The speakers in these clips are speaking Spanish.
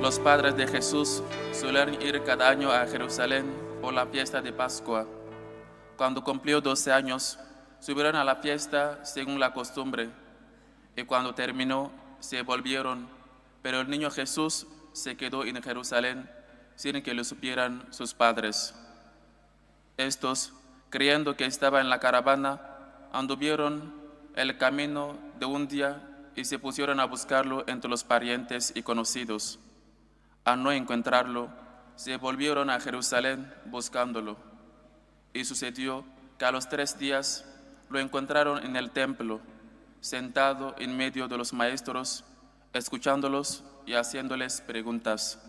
Los padres de Jesús suelen ir cada año a Jerusalén por la fiesta de Pascua. Cuando cumplió 12 años, subieron a la fiesta según la costumbre, y cuando terminó, se volvieron, pero el niño Jesús se quedó en Jerusalén sin que lo supieran sus padres. Estos, creyendo que estaba en la caravana, anduvieron el camino de un día y se pusieron a buscarlo entre los parientes y conocidos. Al no encontrarlo, se volvieron a Jerusalén buscándolo. Y sucedió que a los 3 días lo encontraron en el templo, sentado en medio de los maestros, escuchándolos y haciéndoles preguntas.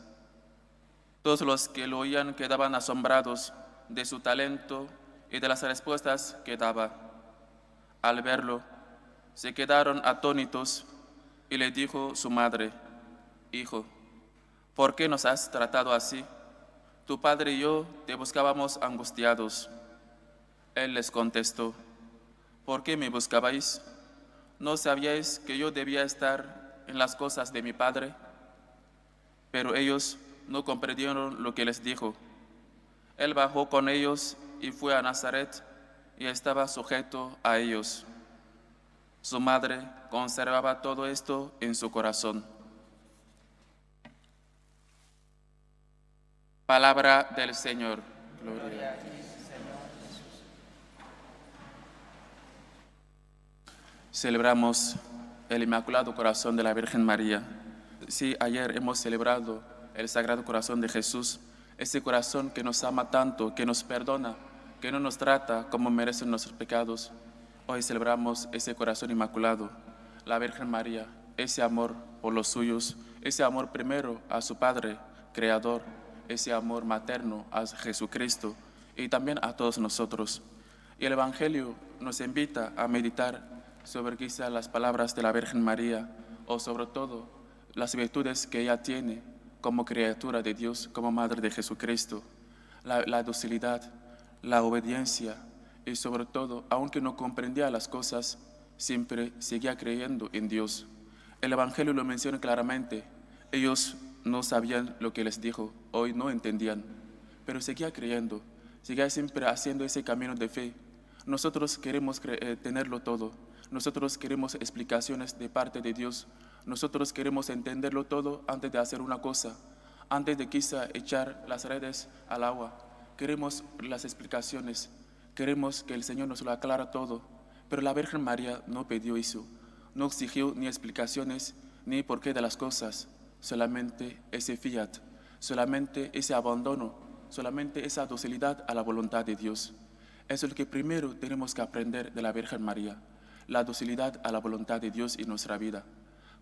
Todos los que lo oían quedaban asombrados de su talento y de las respuestas que daba. Al verlo, se quedaron atónitos y le dijo su madre: «Hijo, ¿por qué nos has tratado así? Tu padre y yo te buscábamos angustiados». Él les contestó: «¿Por qué me buscabais? ¿No sabíais que yo debía estar en las cosas de mi padre?». Pero ellos no comprendieron lo que les dijo. Él bajó con ellos y fue a Nazaret y estaba sujeto a ellos. Su madre conservaba todo esto en su corazón. Palabra del Señor. Gloria a ti, Señor Jesús. Celebramos el Inmaculado Corazón de la Virgen María. Sí, ayer hemos celebrado el Sagrado Corazón de Jesús, ese corazón que nos ama tanto, que nos perdona, que no nos trata como merecen nuestros pecados. Hoy celebramos ese corazón inmaculado, la Virgen María, ese amor por los suyos, ese amor primero a su Padre, Creador, ese amor materno a Jesucristo y también a todos nosotros. Y el Evangelio nos invita a meditar sobre quizá las palabras de la Virgen María o sobre todo las virtudes que ella tiene como criatura de Dios, como Madre de Jesucristo, la docilidad, la obediencia y sobre todo, aunque no comprendía las cosas, siempre seguía creyendo en Dios. El Evangelio lo menciona claramente. Ellos no sabían lo que les dijo, hoy no entendían, pero seguía creyendo, seguía siempre haciendo ese camino de fe. Nosotros queremos tenerlo todo, nosotros queremos explicaciones de parte de Dios, nosotros queremos entenderlo todo antes de hacer una cosa, antes de quizá echar las redes al agua. Queremos las explicaciones, queremos que el Señor nos lo aclara todo, pero la Virgen María no pidió eso, no exigió ni explicaciones ni porqué de las cosas, solamente ese fiat, solamente ese abandono, solamente esa docilidad a la voluntad de Dios. Eso es lo que primero tenemos que aprender de la Virgen María, la docilidad a la voluntad de Dios en nuestra vida.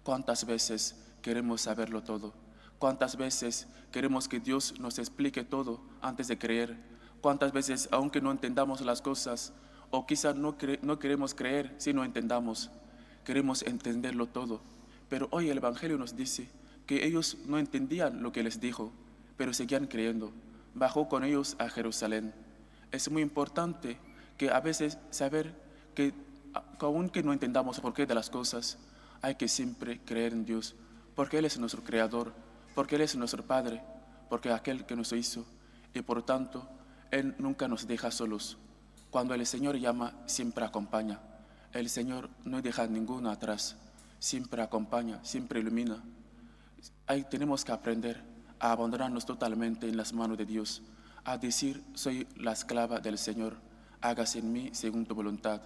¿Cuántas veces queremos saberlo todo? ¿Cuántas veces queremos que Dios nos explique todo antes de creer? ¿Cuántas veces, aunque no entendamos las cosas, o quizás no queremos creer si no entendamos, queremos entenderlo todo? Pero hoy el Evangelio nos dice que ellos no entendían lo que les dijo, pero seguían creyendo. Bajó con ellos a Jerusalén. Es muy importante que a veces saber que aunque no entendamos por qué de las cosas, hay que siempre creer en Dios, porque Él es nuestro Creador, porque Él es nuestro Padre, porque aquel que nos hizo, y por tanto, Él nunca nos deja solos. Cuando el Señor llama, siempre acompaña. El Señor no deja a ninguno atrás, siempre acompaña, siempre ilumina. Ahí tenemos que aprender a abandonarnos totalmente en las manos de Dios, a decir: soy la esclava del Señor, hágase en mí según tu voluntad.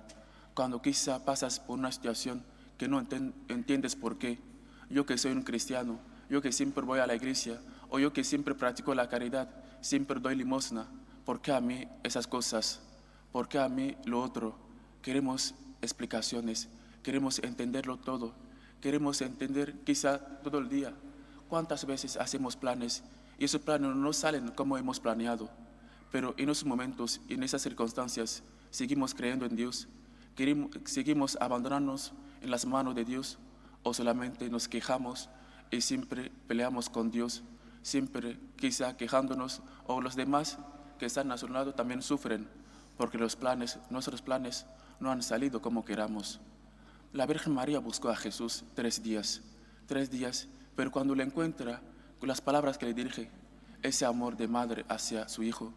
Cuando quizá pasas por una situación que no entiendes por qué, yo que soy un cristiano, yo que siempre voy a la iglesia, o yo que siempre practico la caridad, siempre doy limosna, ¿por qué a mí esas cosas? ¿Por qué a mí lo otro? Queremos explicaciones, queremos entenderlo todo, queremos entender quizá todo el día. ¿Cuántas veces hacemos planes y esos planes no salen como hemos planeado? Pero en esos momentos, en esas circunstancias, seguimos creyendo en Dios, seguimos abandonándonos en las manos de Dios, o solamente nos quejamos y siempre peleamos con Dios, siempre quizá quejándonos, o los demás que están a nuestro lado también sufren porque nuestros planes no han salido como queramos. La Virgen María buscó a Jesús 3 días, pero cuando lo encuentra, con las palabras que le dirige, ese amor de madre hacia su hijo,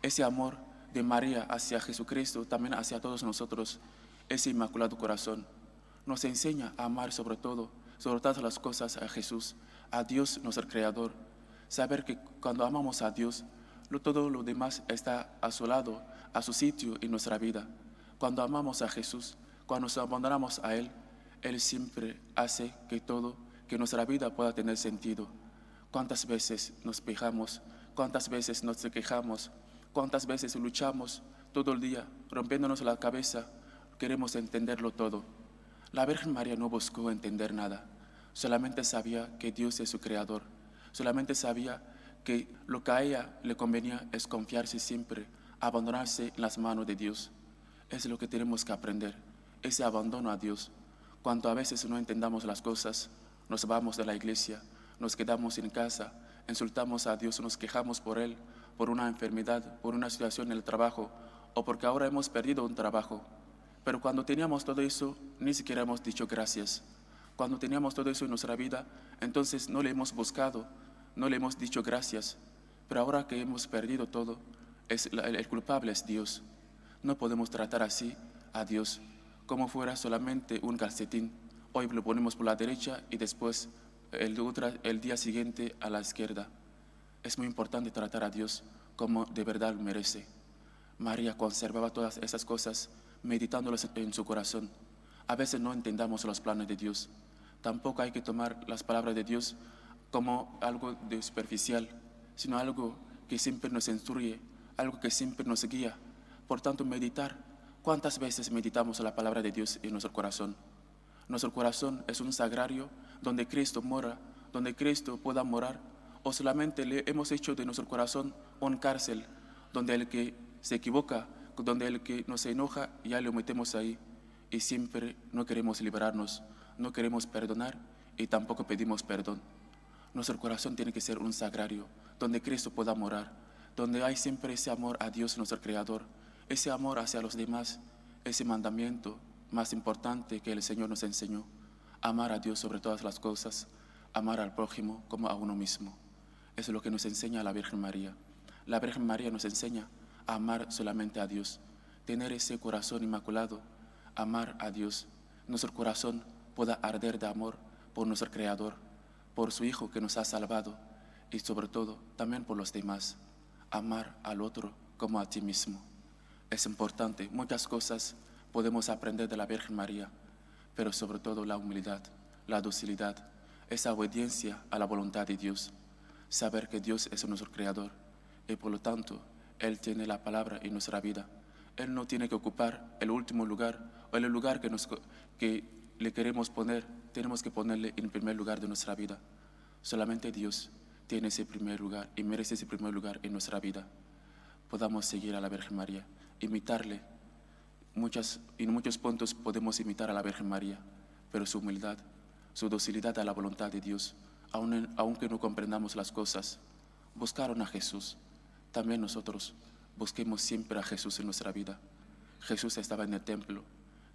ese amor de María hacia Jesucristo, también hacia todos nosotros, ese inmaculado corazón, nos enseña a amar sobre todo, sobre todas las cosas a Jesús, a Dios nuestro Creador. Saber que cuando amamos a Dios, todo lo demás está a su lado, a su sitio en nuestra vida. Cuando amamos a Jesús, cuando nos abandonamos a Él, Él siempre hace que nuestra vida pueda tener sentido. ¿Cuántas veces nos quejamos? ¿Cuántas veces nos quejamos? ¿Cuántas veces luchamos todo el día, rompiéndonos la cabeza? Queremos entenderlo todo. La Virgen María no buscó entender nada. Solamente sabía que Dios es su creador. Solamente sabía que lo que a ella le convenía es confiarse siempre, abandonarse en las manos de Dios. Es lo que tenemos que aprender, ese abandono a Dios. Cuando a veces no entendamos las cosas, nos vamos de la iglesia, nos quedamos en casa, insultamos a Dios, nos quejamos por Él, por una enfermedad, por una situación en el trabajo, o porque ahora hemos perdido un trabajo. Pero cuando teníamos todo eso, ni siquiera hemos dicho gracias. Cuando teníamos todo eso en nuestra vida, entonces no le hemos buscado, no le hemos dicho gracias. Pero ahora que hemos perdido todo, el culpable es Dios. No podemos tratar así a Dios como fuera solamente un calcetín. Hoy lo ponemos por la derecha y después el día siguiente a la izquierda. Es muy importante tratar a Dios como de verdad lo merece. María conservaba todas esas cosas meditándolas en su corazón. A veces no entendamos los planes de Dios. Tampoco hay que tomar las palabras de Dios como algo de superficial, sino algo que siempre nos instruye, algo que siempre nos guía. Por tanto, meditar. ¿Cuántas veces meditamos la palabra de Dios en nuestro corazón? Nuestro corazón es un sagrario donde Cristo mora, donde Cristo pueda morar, o solamente le hemos hecho de nuestro corazón una cárcel, donde el que se equivoca, donde el que nos enoja, ya lo metemos ahí, y siempre no queremos liberarnos, no queremos perdonar y tampoco pedimos perdón. Nuestro corazón tiene que ser un sagrario, donde Cristo pueda morar, donde hay siempre ese amor a Dios nuestro Creador, ese amor hacia los demás, ese mandamiento más importante que el Señor nos enseñó: amar a Dios sobre todas las cosas, amar al prójimo como a uno mismo. Eso es lo que nos enseña la Virgen María. La Virgen María nos enseña a amar solamente a Dios, tener ese corazón inmaculado, amar a Dios. Nuestro corazón pueda arder de amor por nuestro Creador, por su Hijo que nos ha salvado y sobre todo también por los demás. Amar al otro como a ti mismo. Es importante, muchas cosas podemos aprender de la Virgen María, pero sobre todo la humildad, la docilidad, esa obediencia a la voluntad de Dios. Saber que Dios es nuestro Creador y por lo tanto Él tiene la palabra en nuestra vida. Él no tiene que ocupar el último lugar o el lugar que le queremos poner. Tenemos que ponerle en primer lugar de nuestra vida. Solamente Dios tiene ese primer lugar y merece ese primer lugar en nuestra vida. Podamos seguir a la Virgen María, imitarle. En muchos puntos podemos imitar a la Virgen María, pero su humildad, su docilidad a la voluntad de Dios, aunque no comprendamos las cosas, buscaron a Jesús. También nosotros busquemos siempre a Jesús en nuestra vida. Jesús estaba en el templo,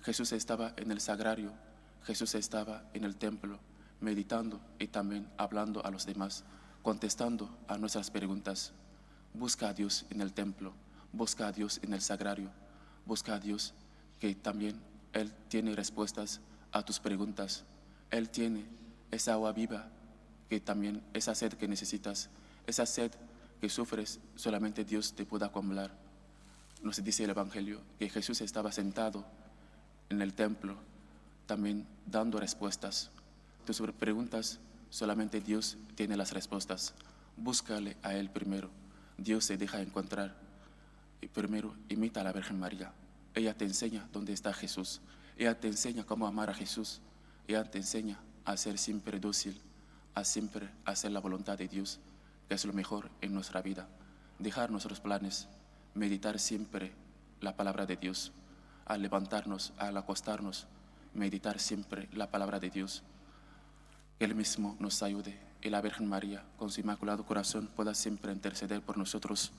Jesús estaba en el sagrario, Jesús estaba en el templo, meditando y también hablando a los demás, contestando a nuestras preguntas. Busca a Dios en el templo, busca a Dios en el sagrario, busca a Dios que también Él tiene respuestas a tus preguntas. Él tiene esa agua viva, que también esa sed que necesitas, esa sed que sufres, solamente Dios te pueda colmar. Nos dice el Evangelio que Jesús estaba sentado en el templo, también dando respuestas. Tus preguntas, solamente Dios tiene las respuestas. Búscale a Él primero. Dios se deja encontrar. Y primero, imita a la Virgen María. Ella te enseña dónde está Jesús. Ella te enseña cómo amar a Jesús. Ella te enseña a ser siempre dócil, a siempre hacer la voluntad de Dios, que es lo mejor en nuestra vida. Dejar nuestros planes, meditar siempre la palabra de Dios. Al levantarnos, al acostarnos, meditar siempre la palabra de Dios. Que Él mismo nos ayude y la Virgen María, con su inmaculado corazón, pueda siempre interceder por nosotros,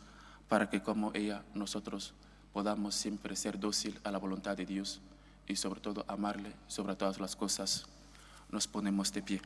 para que como ella, nosotros podamos siempre ser dócil a la voluntad de Dios y sobre todo amarle sobre todas las cosas. Nos ponemos de pie.